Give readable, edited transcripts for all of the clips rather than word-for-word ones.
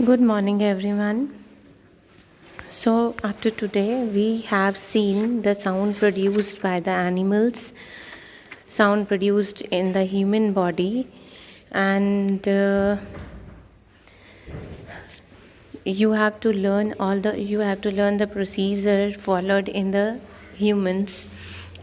Good morning, everyone. So, up to today, we have seen the sound produced by the animals, sound produced in the human body, and you have to learn the procedure followed in the humans,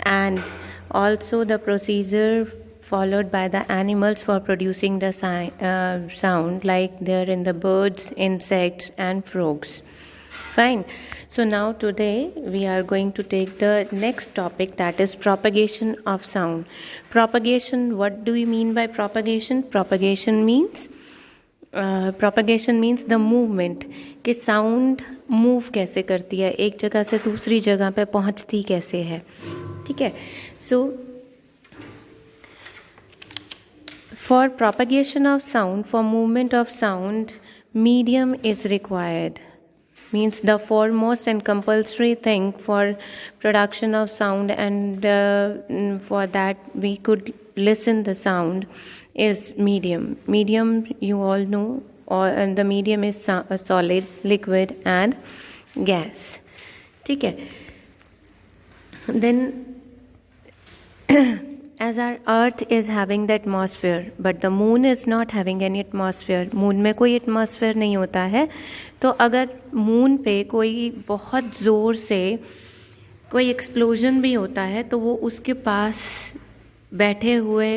and also the procedure followed by the animals for producing the sound, like they're in the birds, insects, and frogs. Fine. So now today we are going to take the next topic, that is propagation of sound. Propagation, what do we mean by propagation? Propagation means the movement, कि sound move कैसे करती है, एक जगह से दूसरी जगह पे पहुंचती कैसे है. ठीक है. So for propagation of sound, for movement of sound, medium is required. Means the foremost and compulsory thing for production of sound, and for that we could listen the sound, is medium. Medium, you all know, and the medium is solid, liquid, and gas. ठीक है. Then as our earth is having the atmosphere, but the moon is not having any atmosphere. moon में कोई atmosphere नहीं होता है. तो अगर moon पे कोई बहुत ज़ोर से कोई explosion भी होता है तो वो उसके पास बैठे हुए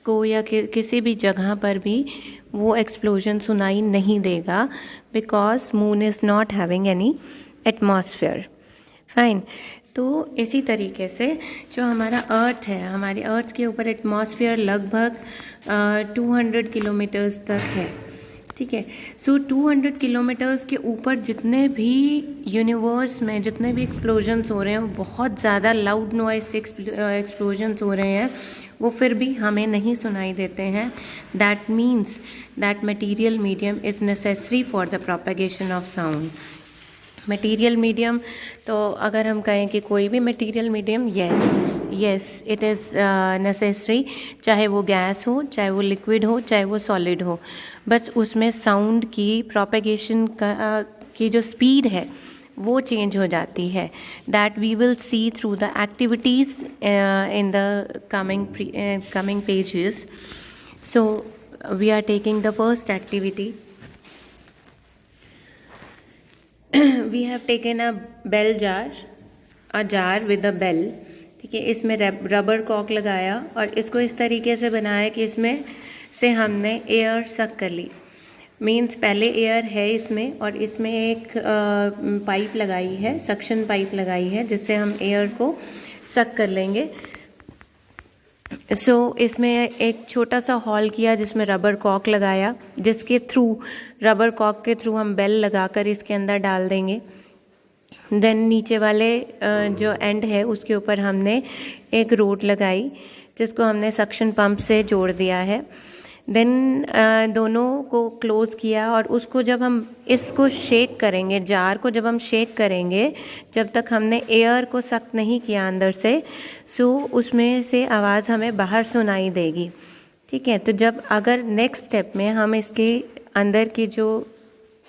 को या किसी भी जगह पर भी वो explosion सुनाई नहीं देगा, because moon is not having any atmosphere. Fine. तो इसी तरीके से जो हमारा अर्थ है, हमारी अर्थ के ऊपर एटमॉस्फेयर लगभग 200 किलोमीटर्स तक है. ठीक है. सो 200 किलोमीटर्स के ऊपर जितने भी यूनिवर्स में जितने भी एक्सप्लोजन्स हो रहे हैं, वो बहुत ज़्यादा लाउड नॉइस एक्सप्लोजन्स हो रहे हैं, वो फिर भी हमें नहीं सुनाई देते हैं. That means that material medium is necessary for the propagation of sound. Material medium, तो अगर हम कहें कि कोई भी material medium, yes it is necessary, चाहे वो गैस हो, चाहे वो लिक्विड हो, चाहे वो सॉलिड हो, बस उसमें साउंड की प्रोपेगेशन की जो स्पीड है वो चेंज हो जाती है. That we will see through the activities in the coming pages. So we are taking the first activity. We have taken a bell jar, a jar with a bell. ठीक है. इसमें rubber Kock लगाया और इसको इस तरीके से बनाया कि इसमें से हमने एयर सक कर ली. मीन्स पहले एयर है इसमें, और इसमें एक पाइप लगाई है, सक्शन पाइप लगाई है, जिससे हम एयर को सक कर लेंगे. सो इसमें एक छोटा सा हॉल किया जिसमें रबर कॉक लगाया, जिसके थ्रू, रबर कॉक के थ्रू हम बेल लगाकर इसके अंदर डाल देंगे. देन नीचे वाले जो एंड है उसके ऊपर हमने एक रोड लगाई जिसको हमने सक्शन पंप से जोड़ दिया है. देन दोनों को क्लोज़ किया, और उसको जब हम इसको शेक करेंगे, जार को जब हम शेक करेंगे, जब तक हमने एयर को सख्त नहीं किया अंदर से, सो उसमें से आवाज़ हमें बाहर सुनाई देगी. ठीक है. तो जब अगर नेक्स्ट स्टेप में हम इसके अंदर की जो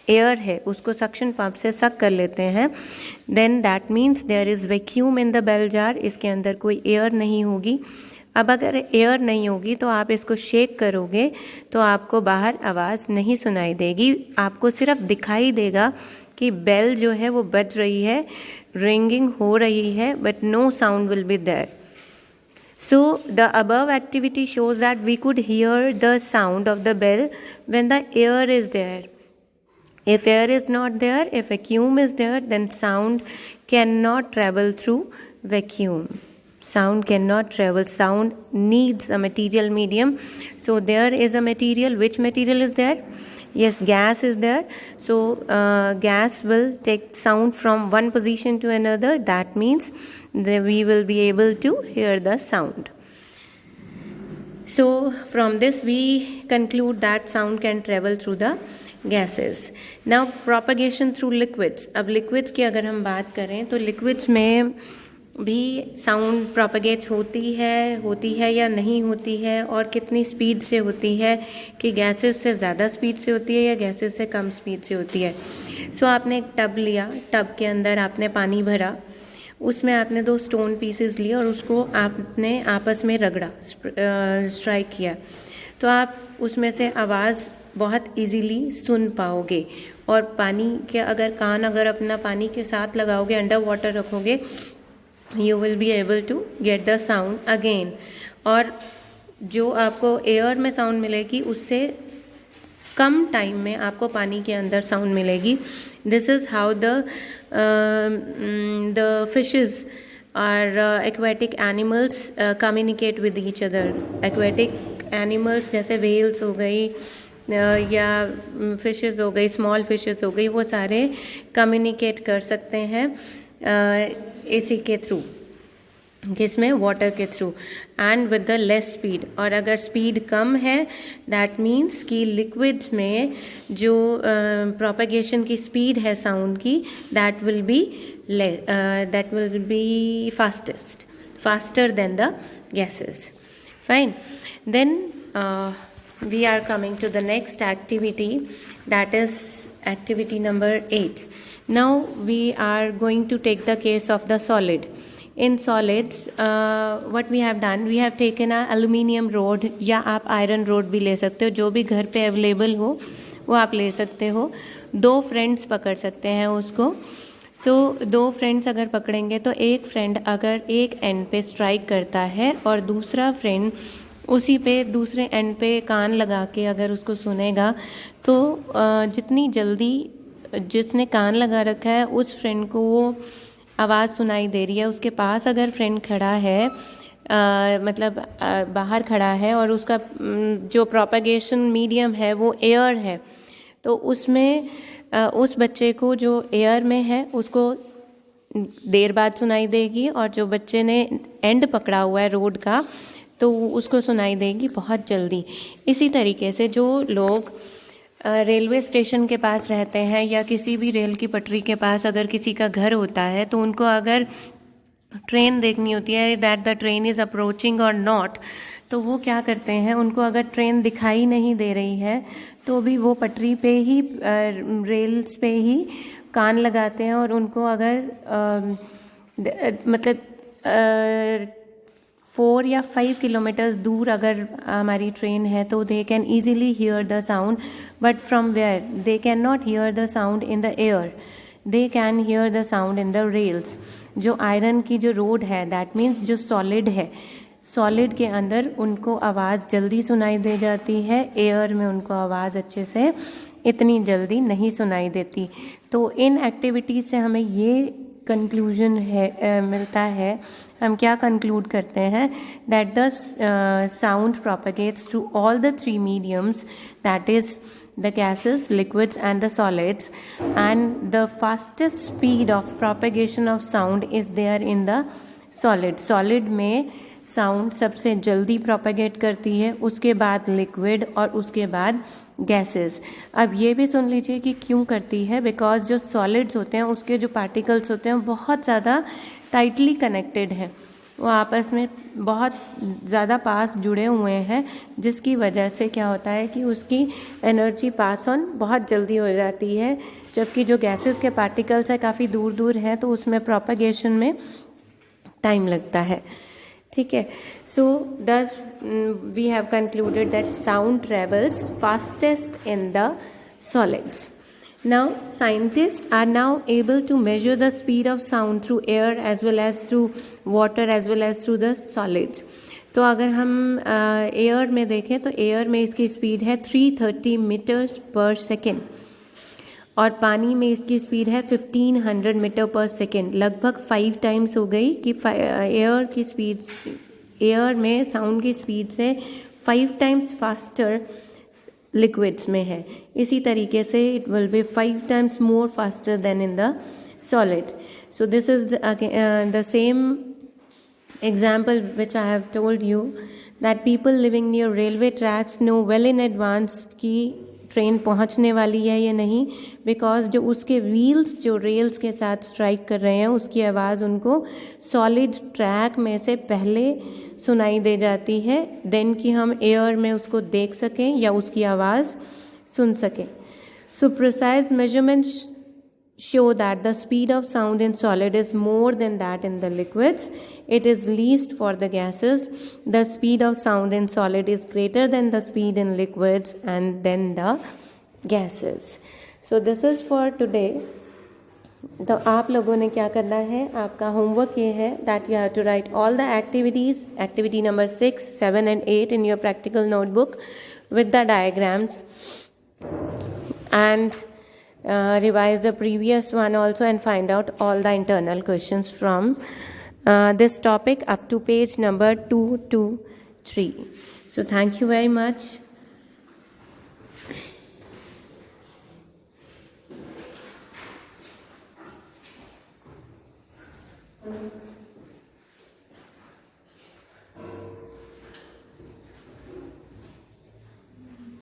एयर है उसको सक्शन पंप से सक कर लेते हैं, then that means there is vacuum in the bell jar. इसके अंदर कोई एयर नहीं होगी. अब अगर एयर नहीं होगी तो आप इसको शेक करोगे तो आपको बाहर आवाज़ नहीं सुनाई देगी. आपको सिर्फ दिखाई देगा कि बेल जो है वो बज रही है, रिंगिंग हो रही है, but no sound will be there. So the above activity shows that we could hear the sound of the bell when the air is there. If air is not there, if vacuum is there, then sound cannot travel through vacuum. Sound cannot travel. Sound needs a material medium. So there is a material. Which material is there? Yes, gas is there. So gas will take sound from one position to another. That means that we will be able to hear the sound. So from this we conclude that sound can travel through the gases. Now propagation through liquids. अब liquids की अगर हम बात करें तो liquids में भी sound प्रोपेगेट्स होती है या नहीं होती है, और कितनी स्पीड से होती है, कि गैसेस से ज़्यादा स्पीड से होती है या गैसेस से कम स्पीड से होती है। सो आपने एक टब लिया, टब के अंदर आपने पानी भरा, उसमें आपने 2 स्टोन पीसेस लिए और उसको आपने आपस में रगड़ा, स्ट्राइक किया, तो आप उसमें से आवाज़ बहुत इजीली सुन पाओगे। और पानी के अगर अपना पानी के साथ लगाओगे, अंडर वाटर रखोगे, you will be able to get the sound again। और जो आपको एयर में साउंड मिलेगी उससे कम टाइम में आपको पानी के अंदर साउंड मिलेगी। This is how the fishes और aquatic animals communicate with each other. Aquatic animals जैसे व्हेल्स हो गई या फिशेस हो गई, स्मॉल फिशेस हो गई, वो सारे कम्युनिकेट कर सकते हैं इसी के थ्रू, किसमें, वाटर के through, and with the less speed. और अगर स्पीड कम है दैट मीन्स कि लिक्विड में जो प्रोपेगेशन की स्पीड है साउंड की, that will be faster than the gases. Fine, then we are coming to the next activity, that is activity number 8. Now we are going to take the case of the solid. In solids, what we have done, we have taken a aluminium rod, या आप iron rod भी ले सकते हो, जो भी घर पे अवेलेबल हो वो आप ले सकते हो। 2 फ्रेंड्स पकड़ सकते हैं उसको। सो 2 फ्रेंड्स अगर पकड़ेंगे तो एक फ्रेंड अगर एक एंड पे स्ट्राइक करता है और दूसरा फ्रेंड उसी पे दूसरे एंड पे कान लगा के अगर उसको सुनेगा, तो जितनी जल्दी जिसने कान लगा रखा है उस फ्रेंड को वो आवाज़ सुनाई दे रही है, उसके पास अगर फ्रेंड खड़ा है, मतलब बाहर खड़ा है और उसका जो प्रोपेगेशन मीडियम है वो एयर है, तो उसमें उस बच्चे को जो एयर में है उसको देर बाद सुनाई देगी, और जो बच्चे ने एंड पकड़ा हुआ है रोड का तो उसको सुनाई देगी बहुत जल्दी। इसी तरीके से जो लोग रेलवे स्टेशन के पास रहते हैं या किसी भी रेल की पटरी के पास अगर किसी का घर होता है, तो उनको अगर ट्रेन देखनी होती है that the train is approaching और नॉट, तो वो क्या करते हैं, उनको अगर ट्रेन दिखाई नहीं दे रही है तो भी वो पटरी पे ही रेल्स पे ही कान लगाते हैं, और उनको अगर मतलब 4 या 5 किलोमीटर्स दूर अगर हमारी ट्रेन है तो they can easily hear the sound, but from where they can not hear the sound in the air, they can hear the sound in the rails. जो आयरन की जो रोड है, दैट मीन्स जो solid है, solid के अंदर उनको आवाज़ जल्दी सुनाई दे जाती है, एयर में उनको आवाज़ अच्छे से इतनी जल्दी नहीं सुनाई देती। तो इन एक्टिविटीज़ से हमें ये कंक्लूजन है मिलता है, हम क्या कंक्लूड करते हैं, that the sound propagates to all the 3 mediums, that is the gases, liquids and the solids, and the fastest speed of propagation of sound is there in the solid. solid में sound सबसे जल्दी propagate करती है, उसके बाद liquid और उसके बाद गैसेस। अब ये भी सुन लीजिए कि क्यों करती है, बिकॉज जो सॉलिड्स होते हैं उसके जो पार्टिकल्स होते हैं वो बहुत ज़्यादा टाइटली कनेक्टेड हैं, वो आपस में बहुत ज़्यादा पास जुड़े हुए हैं, जिसकी वजह से क्या होता है कि उसकी एनर्जी पास ऑन बहुत जल्दी हो जाती है, जबकि जो गैसेस के पार्टिकल्स हैं काफ़ी दूर दूर हैं तो उसमें प्रोपेगेशन में टाइम लगता है। ठीक है, so does we have concluded that sound travels fastest in the solids. Now, scientists are now able to measure the speed of sound through air as well as through water as well as through the solids. तो अगर हम air में देखें तो air में इसकी speed है 330 metres पर सेकेंड, और पानी में इसकी स्पीड है 1500 मीटर पर सेकेंड, लगभग 5 टाइम्स हो गई कि एयर की स्पीड, एयर में साउंड की स्पीड से 5 टाइम्स फास्टर लिक्विड्स में है। इसी तरीके से it will be 5 times more faster than in the solid. So this is the same example which I have told you that people living near railway tracks know well in advance कि train पहुंचने वाली है या नहीं, because जो उसके wheels जो rails के साथ स्ट्राइक कर रहे हैं उसकी आवाज़ उनको सॉलिड ट्रैक में से पहले सुनाई दे जाती है, देन कि हम एयर में उसको देख सकें या उसकी आवाज़ सुन सकें. So precise measurements show that the speed of sound in solid is more than that in the liquids. It is least for the gases. The speed of sound in solid is greater than the speed in liquids and then the gases. So this is for today. तो आप लोगों ने क्या करना है, आपका homework ये है that you have to write all the activities, activity number 6, 7 and 8 in your practical notebook with the diagrams, and revise the previous one also and find out all the internal questions from this topic up to page number 2 to 3. So thank you very much.